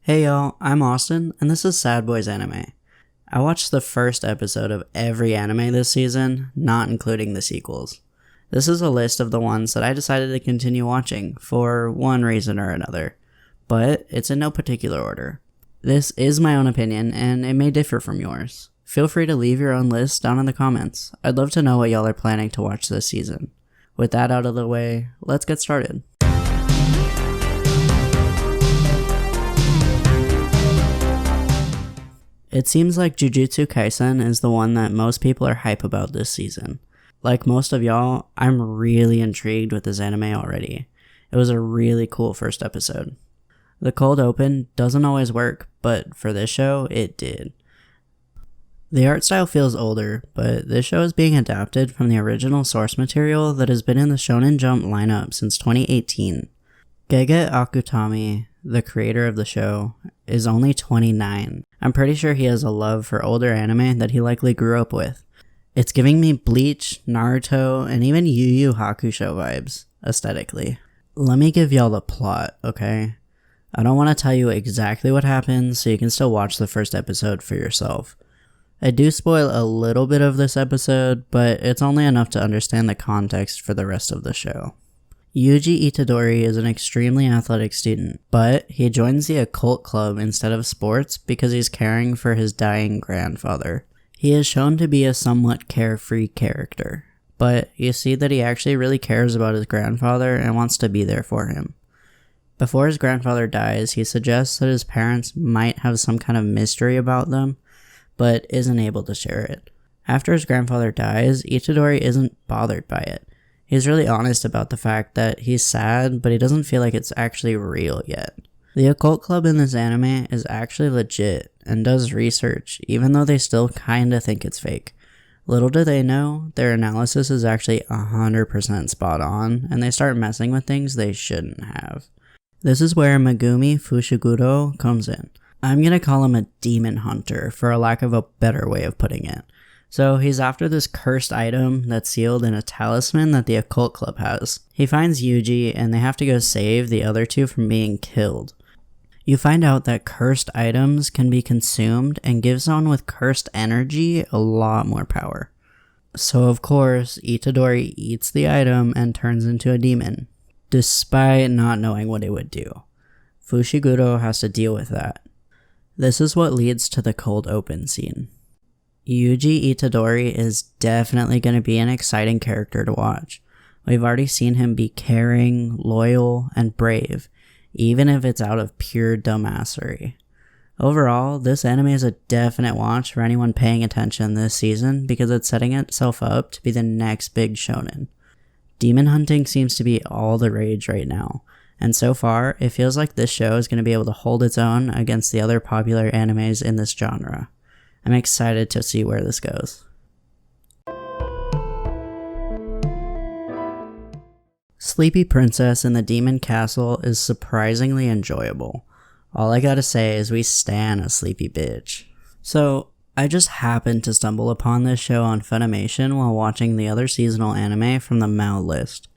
Hey y'all, I'm Austin, and this is Sad Boys Anime. I watched the first episode of every anime this season, not including the sequels. This is a list of the ones that I decided to continue watching, for one reason or another, but it's in no particular order. This is my own opinion, and it may differ from yours. Feel free to leave your own list down in the comments. I'd love to know what y'all are planning to watch this season. With that out of the way, let's get started. It seems like Jujutsu Kaisen is the one that most people are hype about this season. Like most of y'all, I'm really intrigued with this anime already. It was a really cool first episode. The cold open doesn't always work, but for this show, it did. The art style feels older, but this show is being adapted from the original source material that has been in the Shonen Jump lineup since 2018. Gege Akutami, the creator of the show, is only 29. I'm pretty sure he has a love for older anime that he likely grew up with. It's giving me Bleach, Naruto, and even Yu Yu Hakusho vibes, aesthetically. Let me give y'all the plot, okay? I don't want to tell you exactly what happens, so you can still watch the first episode for yourself. I do spoil a little bit of this episode, but it's only enough to understand the context for the rest of the show. Yuji Itadori is an extremely athletic student, but he joins the occult club instead of sports because he's caring for his dying grandfather. He is shown to be a somewhat carefree character, but you see that he actually really cares about his grandfather and wants to be there for him. Before his grandfather dies, he suggests that his parents might have some kind of mystery about them, but isn't able to share it. After his grandfather dies, Itadori isn't bothered by it. He's really honest about the fact that he's sad, but he doesn't feel like it's actually real yet. The occult club in this anime is actually legit and does research, even though they still kinda think it's fake. Little do they know, their analysis is actually 100% spot on, and they start messing with things they shouldn't have. This is where Megumi Fushiguro comes in. I'm gonna call him a demon hunter, for a lack of a better way of putting it. So he's after this cursed item that's sealed in a talisman that the occult club has. He finds Yuji and they have to go save the other two from being killed. You find out that cursed items can be consumed and give someone with cursed energy a lot more power. So of course, Itadori eats the item and turns into a demon, despite not knowing what it would do. Fushiguro has to deal with that. This is what leads to the cold open scene. Yuji Itadori is definitely going to be an exciting character to watch. We've already seen him be caring, loyal, and brave, even if it's out of pure dumbassery. Overall, this anime is a definite watch for anyone paying attention this season because it's setting itself up to be the next big shonen. Demon hunting seems to be all the rage right now, and so far, it feels like this show is going to be able to hold its own against the other popular animes in this genre. I'm excited to see where this goes. Sleepy Princess in the Demon Castle is surprisingly enjoyable. All I gotta say is we stan a sleepy bitch. So, I just happened to stumble upon this show on Funimation while watching the other seasonal anime from the Mao list.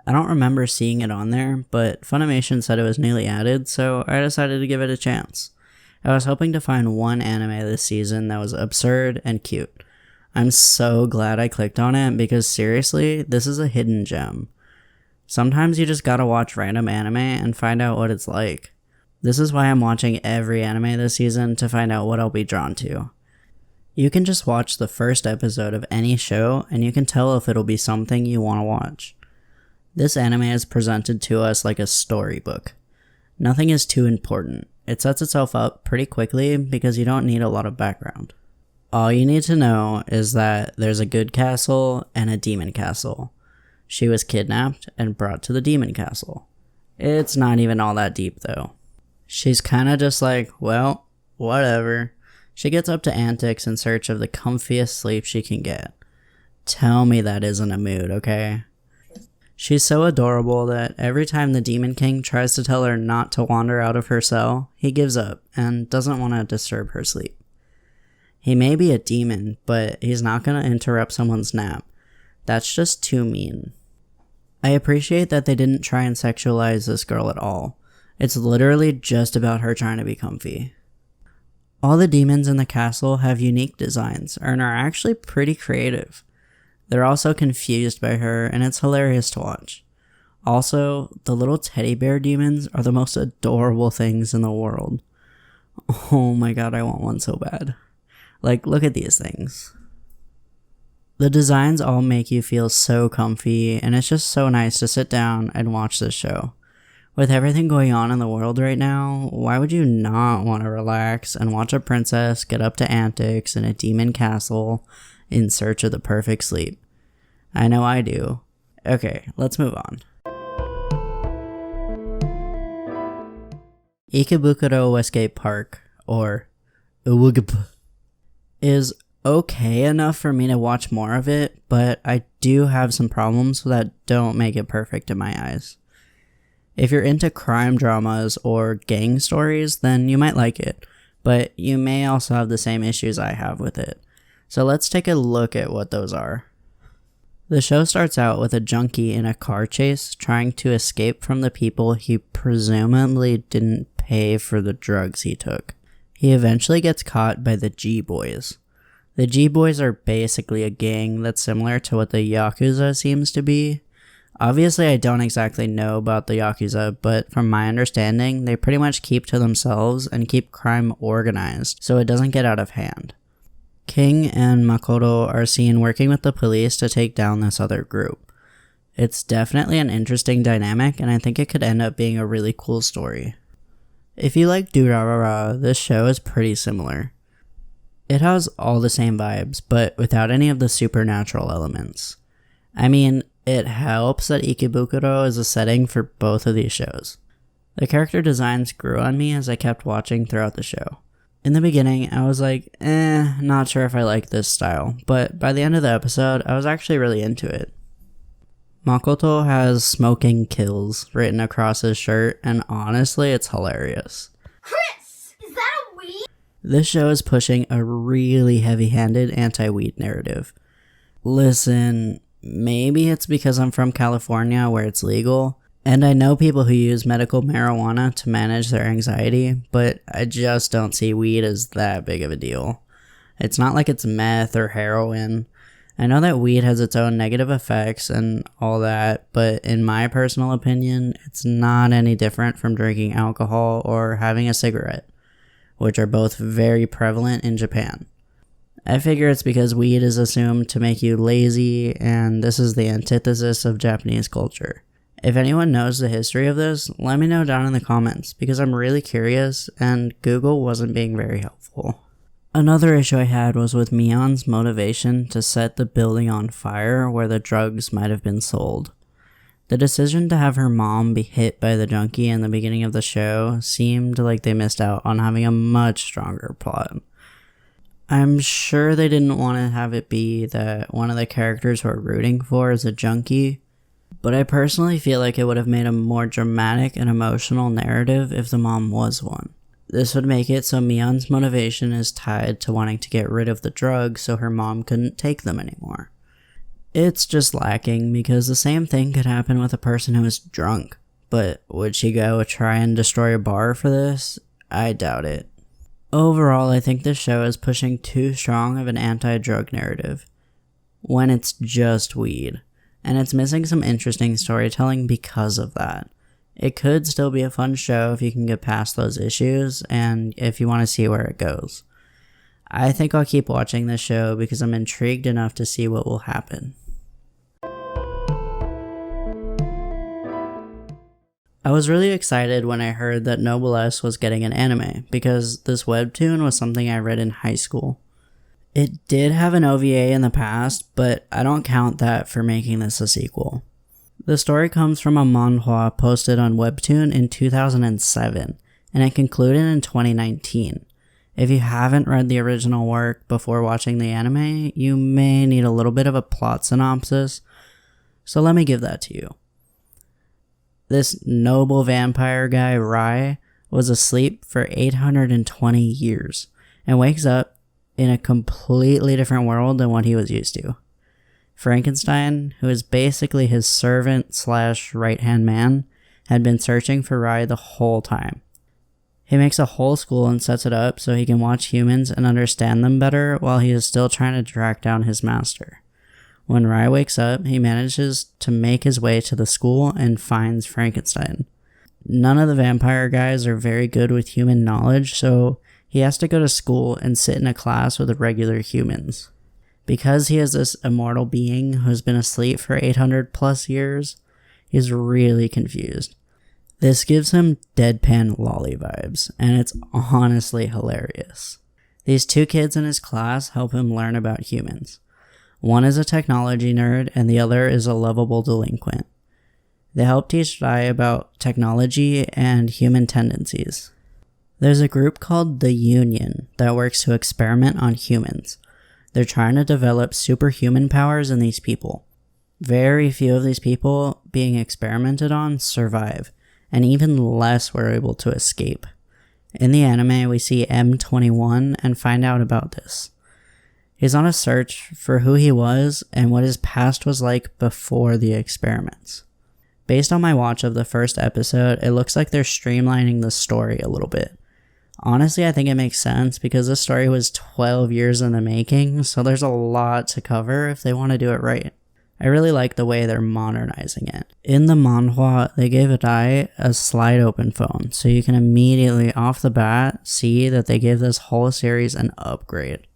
I don't remember seeing it on there, but Funimation said it was newly added, so I decided to give it a chance. I was hoping to find one anime this season that was absurd and cute. I'm so glad I clicked on it because seriously, this is a hidden gem. Sometimes you just gotta watch random anime and find out what it's like. This is why I'm watching every anime this season to find out what I'll be drawn to. You can just watch the first episode of any show and you can tell if it'll be something you want to watch. This anime is presented to us like a storybook. Nothing is too important. It sets itself up pretty quickly because you don't need a lot of background. All you need to know is that there's a good castle and a demon castle. She was kidnapped and brought to the demon castle. It's not even all that deep though. She's kinda just like, well, whatever. She gets up to antics in search of the comfiest sleep she can get. Tell me that isn't a mood, okay? She's so adorable that every time the Demon King tries to tell her not to wander out of her cell, he gives up and doesn't want to disturb her sleep. He may be a demon, but he's not going to interrupt someone's nap. That's just too mean. I appreciate that they didn't try and sexualize this girl at all. It's literally just about her trying to be comfy. All the demons in the castle have unique designs and are actually pretty creative. They're also confused by her, and it's hilarious to watch. Also, the little teddy bear demons are the most adorable things in the world. Oh my god, I want one so bad. Like, look at these things. The designs all make you feel so comfy, and it's just so nice to sit down and watch this show. With everything going on in the world right now, why would you not want to relax and watch a princess get up to antics in a demon castle in search of the perfect sleep? I know I do. Okay, let's move on. Ikebukuro Westgate Park, or Uwugp, is okay enough for me to watch more of it, but I do have some problems that don't make it perfect in my eyes. If you're into crime dramas or gang stories, then you might like it, but you may also have the same issues I have with it. So let's take a look at what those are. The show starts out with a junkie in a car chase trying to escape from the people he presumably didn't pay for the drugs he took. He eventually gets caught by the G-Boys. The G-Boys are basically a gang that's similar to what the Yakuza seems to be. Obviously, I don't exactly know about the Yakuza, but from my understanding, they pretty much keep to themselves and keep crime organized so it doesn't get out of hand. King and Makoto are seen working with the police to take down this other group. It's definitely an interesting dynamic, and I think it could end up being a really cool story. If you like Durarara, this show is pretty similar. It has all the same vibes, but without any of the supernatural elements. I mean, it helps that Ikebukuro is a setting for both of these shows. The character designs grew on me as I kept watching throughout the show. In the beginning, I was like, not sure if I like this style, but by the end of the episode, I was actually really into it. Makoto has smoking kills written across his shirt, and honestly, it's hilarious. Chris, is that a weed? This show is pushing a really heavy-handed anti-weed narrative. Listen, maybe it's because I'm from California where it's legal, and I know people who use medical marijuana to manage their anxiety, but I just don't see weed as that big of a deal. It's not like it's meth or heroin. I know that weed has its own negative effects and all that, but in my personal opinion, it's not any different from drinking alcohol or having a cigarette, which are both very prevalent in Japan. I figure it's because weed is assumed to make you lazy, and this is the antithesis of Japanese culture. If anyone knows the history of this, let me know down in the comments, because I'm really curious, and Google wasn't being very helpful. Another issue I had was with Mion's motivation to set the building on fire where the drugs might have been sold. The decision to have her mom be hit by the junkie in the beginning of the show seemed like they missed out on having a much stronger plot. I'm sure they didn't want to have it be that one of the characters we're rooting for is a junkie, but I personally feel like it would have made a more dramatic and emotional narrative if the mom was one. This would make it so Mion's motivation is tied to wanting to get rid of the drugs so her mom couldn't take them anymore. It's just lacking because the same thing could happen with a person who is drunk, but would she go try and destroy a bar for this? I doubt it. Overall, I think this show is pushing too strong of an anti-drug narrative when it's just weed, and it's missing some interesting storytelling because of that. It could still be a fun show if you can get past those issues and if you want to see where it goes. I think I'll keep watching this show because I'm intrigued enough to see what will happen. I was really excited when I heard that Noblesse was getting an anime because this webtoon was something I read in high school. It did have an OVA in the past, but I don't count that for making this a sequel. The story comes from a manhwa posted on Webtoon in 2007, and it concluded in 2019. If you haven't read the original work before watching the anime, you may need a little bit of a plot synopsis, so let me give that to you. This noble vampire guy, Rai, was asleep for 820 years, and wakes up in a completely different world than what he was used to. Frankenstein, who is basically his servant / right-hand man, had been searching for Rai the whole time. He makes a whole school and sets it up so he can watch humans and understand them better while he is still trying to track down his master. When Rai wakes up, he manages to make his way to the school and finds Frankenstein. None of the vampire guys are very good with human knowledge, so he has to go to school and sit in a class with regular humans. Because he is this immortal being who's been asleep for 800 plus years, he's really confused. This gives him deadpan lolly vibes, and it's honestly hilarious. These two kids in his class help him learn about humans. One is a technology nerd, and the other is a lovable delinquent. They help teach Rai about technology and human tendencies. There's a group called the Union that works to experiment on humans. They're trying to develop superhuman powers in these people. Very few of these people being experimented on survive, and even less were able to escape. In the anime, we see M21 and find out about this. He's on a search for who he was and what his past was like before the experiments. Based on my watch of the first episode, it looks like they're streamlining the story a little bit. Honestly, I think it makes sense because this story was 12 years in the making, so there's a lot to cover if they want to do it right. I really like the way they're modernizing it. In the manhwa, they gave Rai a slide open phone, so you can immediately off the bat see that they gave this whole series an upgrade.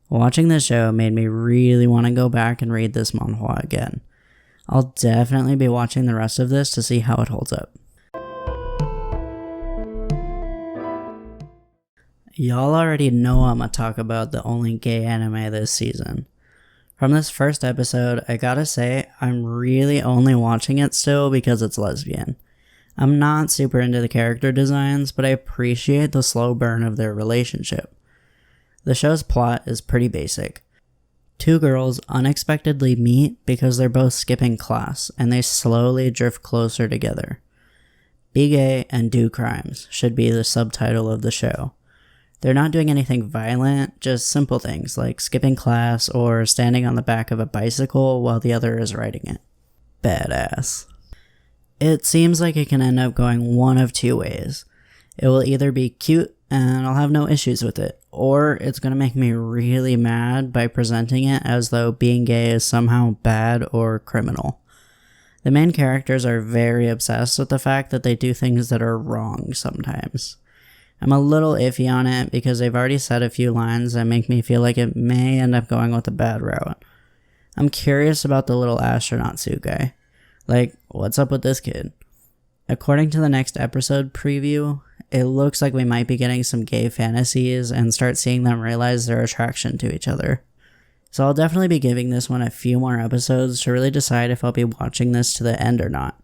Watching this show made me really want to go back and read this manhwa again. I'll definitely be watching the rest of this to see how it holds up. Y'all already know I'm gonna talk about the only gay anime this season. From this first episode, I gotta say, I'm really only watching it still because it's lesbian. I'm not super into the character designs, but I appreciate the slow burn of their relationship. The show's plot is pretty basic. Two girls unexpectedly meet because they're both skipping class, and they slowly drift closer together. Be gay and do crimes should be the subtitle of the show. They're not doing anything violent, just simple things like skipping class or standing on the back of a bicycle while the other is riding it. Badass. It seems like it can end up going one of two ways. It will either be cute and I'll have no issues with it, or it's going to make me really mad by presenting it as though being gay is somehow bad or criminal. The main characters are very obsessed with the fact that they do things that are wrong sometimes. I'm a little iffy on it because they've already said a few lines that make me feel like it may end up going with a bad route. I'm curious about the little astronaut suit guy. Like, what's up with this kid? According to the next episode preview, it looks like we might be getting some gay fantasies and start seeing them realize their attraction to each other. So I'll definitely be giving this one a few more episodes to really decide if I'll be watching this to the end or not.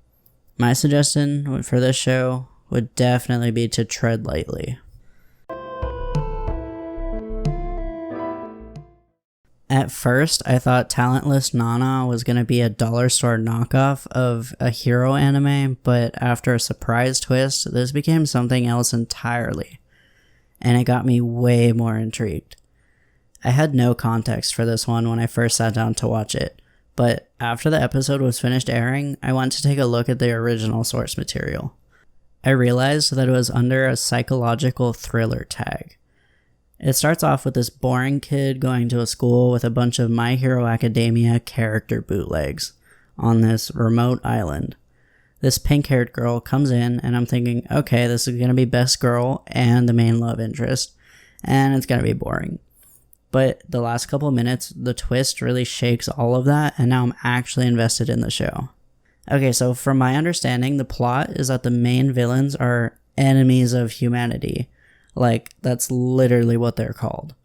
My suggestion for this show would definitely be to tread lightly. At first, I thought Talentless Nana was going to be a dollar store knockoff of a hero anime, but after a surprise twist, this became something else entirely, and it got me way more intrigued. I had no context for this one when I first sat down to watch it, but after the episode was finished airing, I went to take a look at the original source material. I realized that it was under a psychological thriller tag. It starts off with this boring kid going to a school with a bunch of My Hero Academia character bootlegs on this remote island. This pink-haired girl comes in, and I'm thinking, okay, this is going to be best girl and the main love interest, and it's going to be boring. But the last couple minutes, the twist really shakes all of that, and now I'm actually invested in the show. Okay, so from my understanding, the plot is that the main villains are enemies of humanity. Like, that's literally what they're called.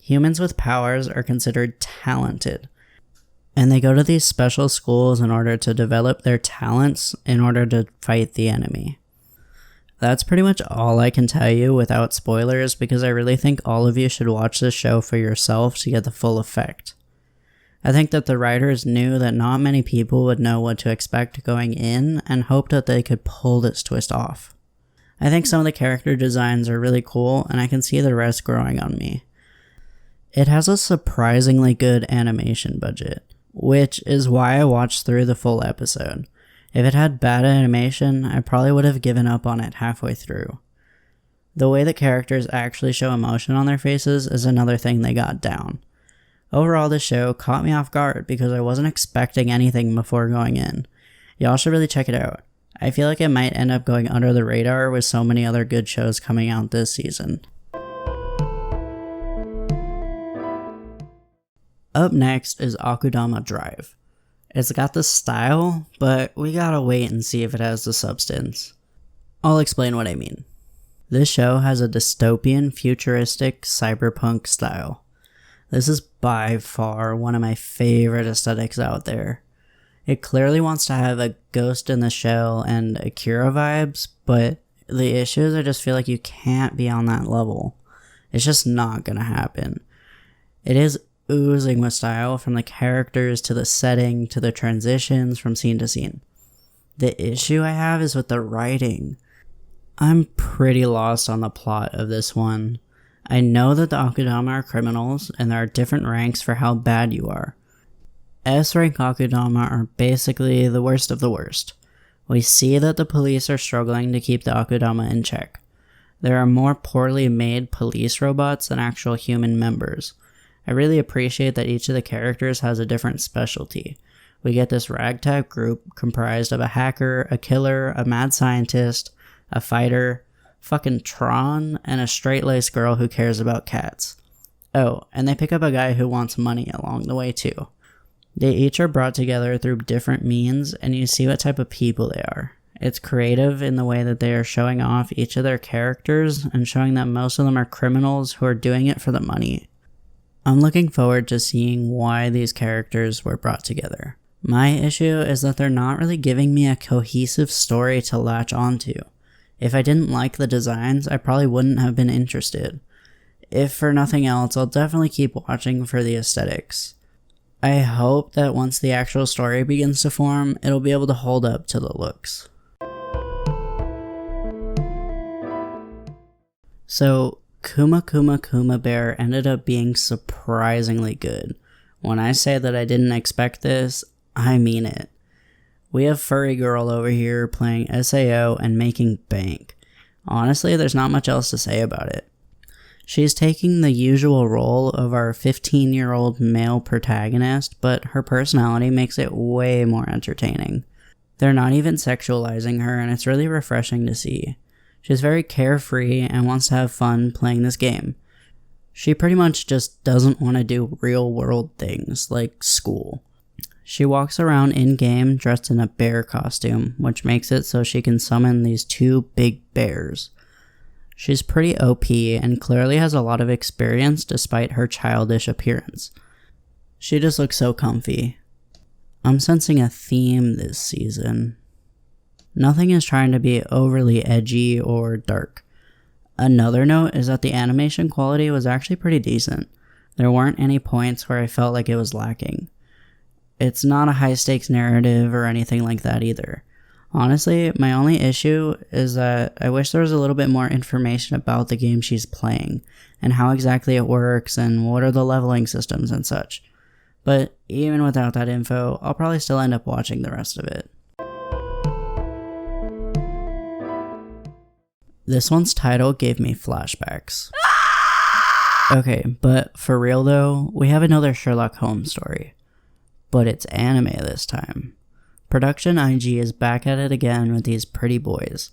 Humans with powers are considered talented, and they go to these special schools in order to develop their talents in order to fight the enemy. That's pretty much all I can tell you without spoilers, because I really think all of you should watch this show for yourself to get the full effect. I think that the writers knew that not many people would know what to expect going in and hoped that they could pull this twist off. I think some of the character designs are really cool, and I can see the rest growing on me. It has a surprisingly good animation budget, which is why I watched through the full episode. If it had bad animation, I probably would have given up on it halfway through. The way that characters actually show emotion on their faces is another thing they got down. Overall, this show caught me off guard because I wasn't expecting anything before going in. Y'all should really check it out. I feel like it might end up going under the radar with so many other good shows coming out this season. Up next is Akudama Drive. It's got the style, but we gotta wait and see if it has the substance. I'll explain what I mean. This show has a dystopian, futuristic, cyberpunk style. This is by far one of my favorite aesthetics out there. It clearly wants to have a Ghost in the Shell and Akira vibes, but the issue is I just feel like you can't be on that level. It's just not gonna happen. It is oozing with style from the characters to the setting to the transitions from scene to scene. The issue I have is with the writing. I'm pretty lost on the plot of this one. I know that the Akudama are criminals, and there are different ranks for how bad you are. S-rank Akudama are basically the worst of the worst. We see that the police are struggling to keep the Akudama in check. There are more poorly made police robots than actual human members. I really appreciate that each of the characters has a different specialty. We get this ragtag group comprised of a hacker, a killer, a mad scientist, a fighter, fucking Tron, and a straight-laced girl who cares about cats. Oh, and they pick up a guy who wants money along the way too. They each are brought together through different means, and you see what type of people they are. It's creative in the way that they are showing off each of their characters and showing that most of them are criminals who are doing it for the money. I'm looking forward to seeing why these characters were brought together. My issue is that they're not really giving me a cohesive story to latch onto. If I didn't like the designs, I probably wouldn't have been interested. If for nothing else, I'll definitely keep watching for the aesthetics. I hope that once the actual story begins to form, it'll be able to hold up to the looks. So, Kuma Kuma Kuma Bear ended up being surprisingly good. When I say that I didn't expect this, I mean it. We have Furry Girl over here playing SAO and making bank. Honestly, there's not much else to say about it. She's taking the usual role of our 15-year-old male protagonist, but her personality makes it way more entertaining. They're not even sexualizing her, and it's really refreshing to see. She's very carefree and wants to have fun playing this game. She pretty much just doesn't want to do real-world things like school. She walks around in-game dressed in a bear costume, which makes it so she can summon these two big bears. She's pretty OP and clearly has a lot of experience despite her childish appearance. She just looks so comfy. I'm sensing a theme this season. Nothing is trying to be overly edgy or dark. Another note is that the animation quality was actually pretty decent. There weren't any points where I felt like it was lacking. It's not a high-stakes narrative or anything like that either. Honestly, my only issue is that I wish there was a little bit more information about the game she's playing, and how exactly it works, and what are the leveling systems and such. But even without that info, I'll probably still end up watching the rest of it. This one's title gave me flashbacks. Okay, but for real though, we have another Sherlock Holmes story. But it's anime this time. Production IG is back at it again with these pretty boys.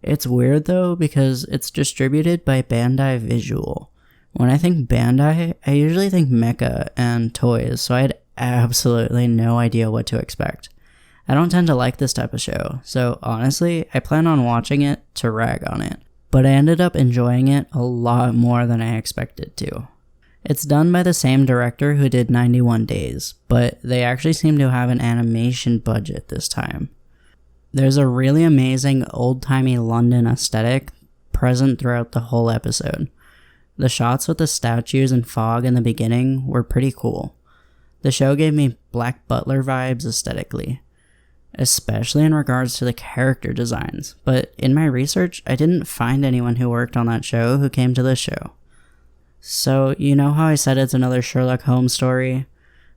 It's weird though because it's distributed by Bandai Visual. When I think Bandai, I usually think mecha and toys, so I had absolutely no idea what to expect. I don't tend to like this type of show, so honestly, I plan on watching it to rag on it. But I ended up enjoying it a lot more than I expected to. It's done by the same director who did 91 Days, but they actually seem to have an animation budget this time. There's a really amazing old-timey London aesthetic present throughout the whole episode. The shots with the statues and fog in the beginning were pretty cool. The show gave me Black Butler vibes aesthetically, especially in regards to the character designs, but in my research, I didn't find anyone who worked on that show who came to this show. So, you know how I said it's another Sherlock Holmes story?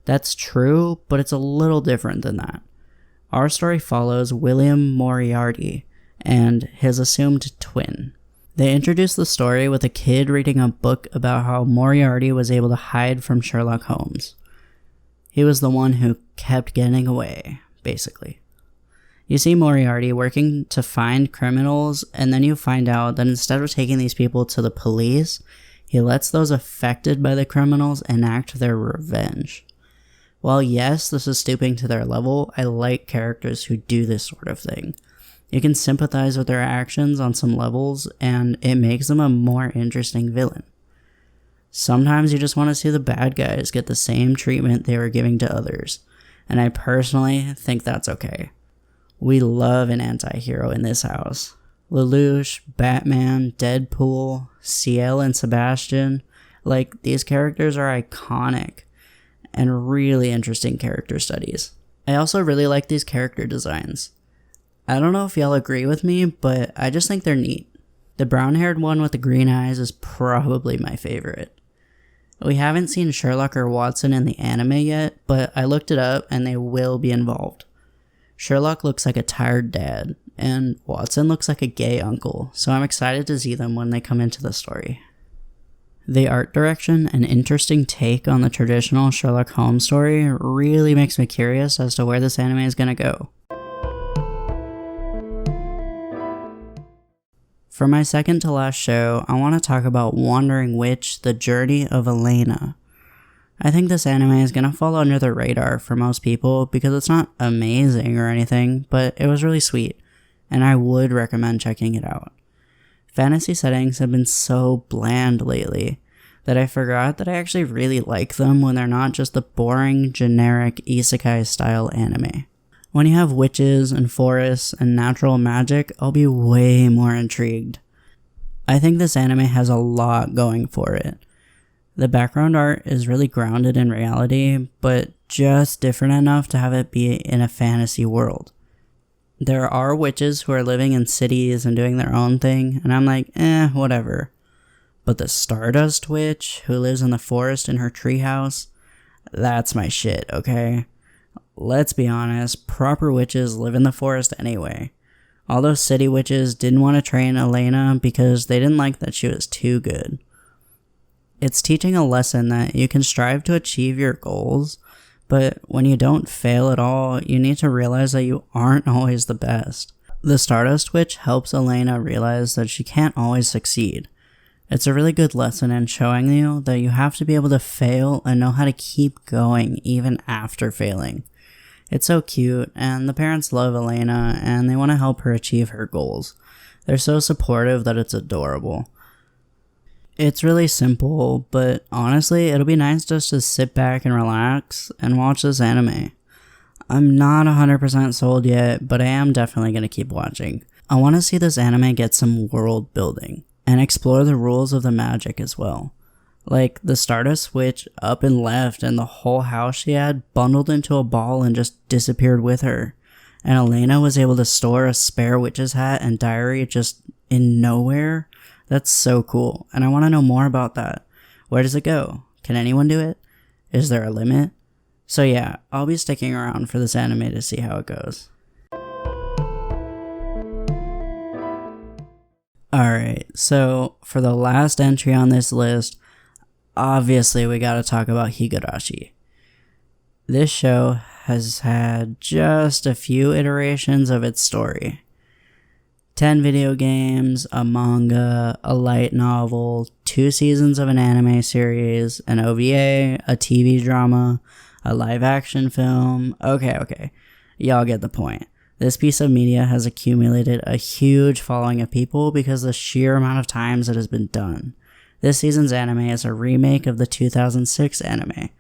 That's true, but it's a little different than that. Our story follows William Moriarty and his assumed twin. They introduce the story with a kid reading a book about how Moriarty was able to hide from Sherlock Holmes. He was the one who kept getting away, basically. You see Moriarty working to find criminals, and then you find out that instead of taking these people to the police, he lets those affected by the criminals enact their revenge. While yes, this is stooping to their level, I like characters who do this sort of thing. You can sympathize with their actions on some levels, and it makes them a more interesting villain. Sometimes you just want to see the bad guys get the same treatment they were giving to others, and I personally think that's okay. We love an anti-hero in this house. Lelouch, Batman, Deadpool, Ciel and Sebastian, like, these characters are iconic and really interesting character studies. I also really like these character designs. I don't know if y'all agree with me, but I just think they're neat. The brown-haired one with the green eyes is probably my favorite. We haven't seen Sherlock or Watson in the anime yet, but I looked it up and they will be involved. Sherlock looks like a tired dad, and Watson looks like a gay uncle, so I'm excited to see them when they come into the story. The art direction and interesting take on the traditional Sherlock Holmes story really makes me curious as to where this anime is going to go. For my second to last show, I want to talk about Wandering Witch: The Journey of Elena. I think this anime is going to fall under the radar for most people because it's not amazing or anything, but it was really sweet, and I would recommend checking it out. Fantasy settings have been so bland lately that I forgot that I actually really like them when they're not just the boring, generic isekai style anime. When you have witches and forests and natural magic, I'll be way more intrigued. I think this anime has a lot going for it. The background art is really grounded in reality, but just different enough to have it be in a fantasy world. There are witches who are living in cities and doing their own thing, and I'm like, whatever. But the Stardust Witch, who lives in the forest in her treehouse, that's my shit, okay? Let's be honest, proper witches live in the forest anyway. All those city witches didn't want to train Elena because they didn't like that she was too good. It's teaching a lesson that you can strive to achieve your goals, but when you don't fail at all, you need to realize that you aren't always the best. The Stardust Witch helps Elena realize that she can't always succeed. It's a really good lesson in showing you that you have to be able to fail and know how to keep going even after failing. It's so cute, and the parents love Elena, and they want to help her achieve her goals. They're so supportive that it's adorable. It's really simple, but honestly, it'll be nice just to sit back and relax and watch this anime. I'm not 100% sold yet, but I am definitely going to keep watching. I want to see this anime get some world building, and explore the rules of the magic as well. Like, the Stardust Witch up and left, and the whole house she had bundled into a ball and just disappeared with her. And Elena was able to store a spare witch's hat and diary just in nowhere. That's so cool, and I want to know more about that. Where does it go? Can anyone do it? Is there a limit? So yeah, I'll be sticking around for this anime to see how it goes. Alright, so for the last entry on this list, obviously we gotta talk about Higurashi. This show has had just a few iterations of its story. 10 video games, a manga, a light novel, 2 seasons of an anime series, an OVA, a TV drama, a live action film. Okay. Y'all get the point. This piece of media has accumulated a huge following of people because of the sheer amount of times it has been done. This season's anime is a remake of the 2006 anime.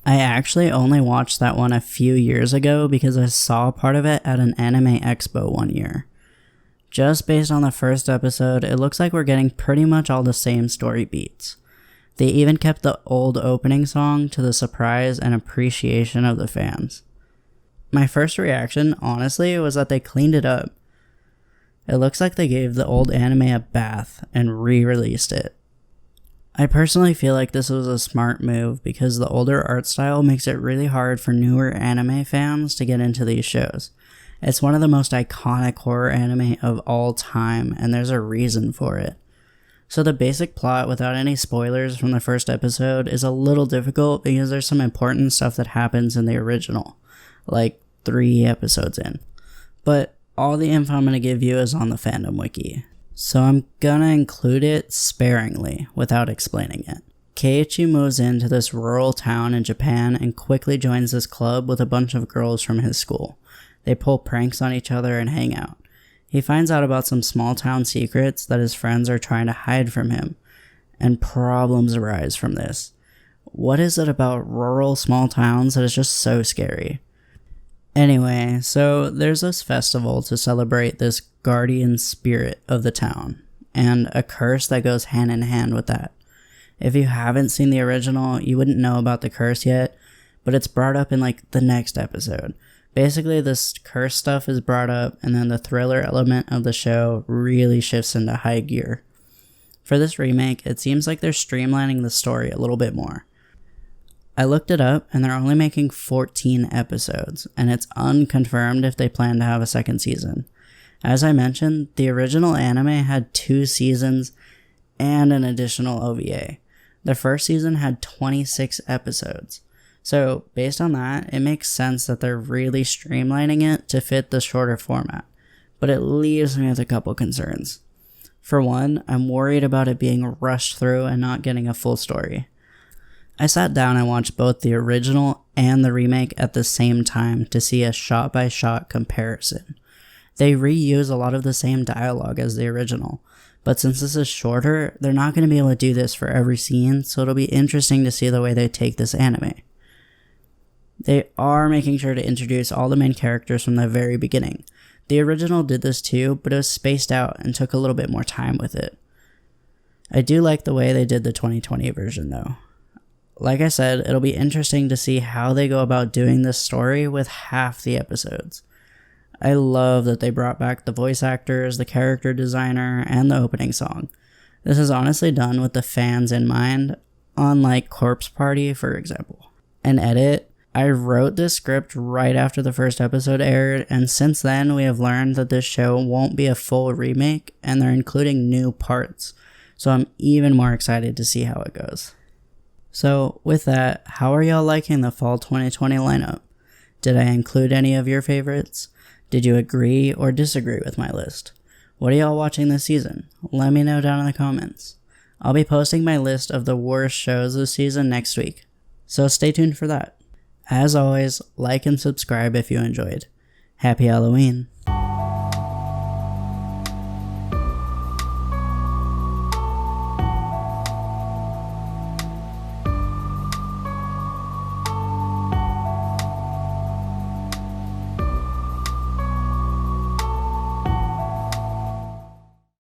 I actually only watched that one a few years ago because I saw part of it at an anime expo one year. Just based on the first episode, it looks like we're getting pretty much all the same story beats. They even kept the old opening song to the surprise and appreciation of the fans. My first reaction, honestly, was that they cleaned it up. It looks like they gave the old anime a bath and re-released it. I personally feel like this was a smart move because the older art style makes it really hard for newer anime fans to get into these shows. It's one of the most iconic horror anime of all time, and there's a reason for it. So the basic plot, without any spoilers from the first episode, is a little difficult because there's some important stuff that happens in the original, like 3 episodes in. But all the info I'm going to give you is on the fandom wiki, so I'm gonna include it sparingly without explaining it. Keiichi moves into this rural town in Japan and quickly joins this club with a bunch of girls from his school. They pull pranks on each other and hang out. He finds out about some small town secrets that his friends are trying to hide from him, and problems arise from this. What is it about rural small towns that is just so scary? Anyway, so there's this festival to celebrate this guardian spirit of the town, and a curse that goes hand in hand with that. If you haven't seen the original, you wouldn't know about the curse yet, but it's brought up in like the next episode. Basically, this curse stuff is brought up, and then the thriller element of the show really shifts into high gear. For this remake, it seems like they're streamlining the story a little bit more. I looked it up, and they're only making 14 episodes, and it's unconfirmed if they plan to have a second season. As I mentioned, the original anime had 2 seasons and an additional OVA. The first season had 26 episodes. So, based on that, it makes sense that they're really streamlining it to fit the shorter format. But it leaves me with a couple concerns. For one, I'm worried about it being rushed through and not getting a full story. I sat down and watched both the original and the remake at the same time to see a shot-by-shot comparison. They reuse a lot of the same dialogue as the original, but since this is shorter, they're not going to be able to do this for every scene, so it'll be interesting to see the way they take this anime. They are making sure to introduce all the main characters from the very beginning. The original did this too, but it was spaced out and took a little bit more time with it. I do like the way they did the 2020 version though. Like I said, it'll be interesting to see how they go about doing this story with half the episodes. I love that they brought back the voice actors, the character designer, and the opening song. This is honestly done with the fans in mind, unlike Corpse Party, for example. An edit, I wrote this script right after the first episode aired, and since then we have learned that this show won't be a full remake, and they're including new parts, so I'm even more excited to see how it goes. So with that, how are y'all liking the fall 2020 lineup? Did I include any of your favorites? Did you agree or disagree with my list? What are y'all watching this season? Let me know down in the comments. I'll be posting my list of the worst shows this season next week, so stay tuned for that. As always, like and subscribe if you enjoyed. Happy Halloween!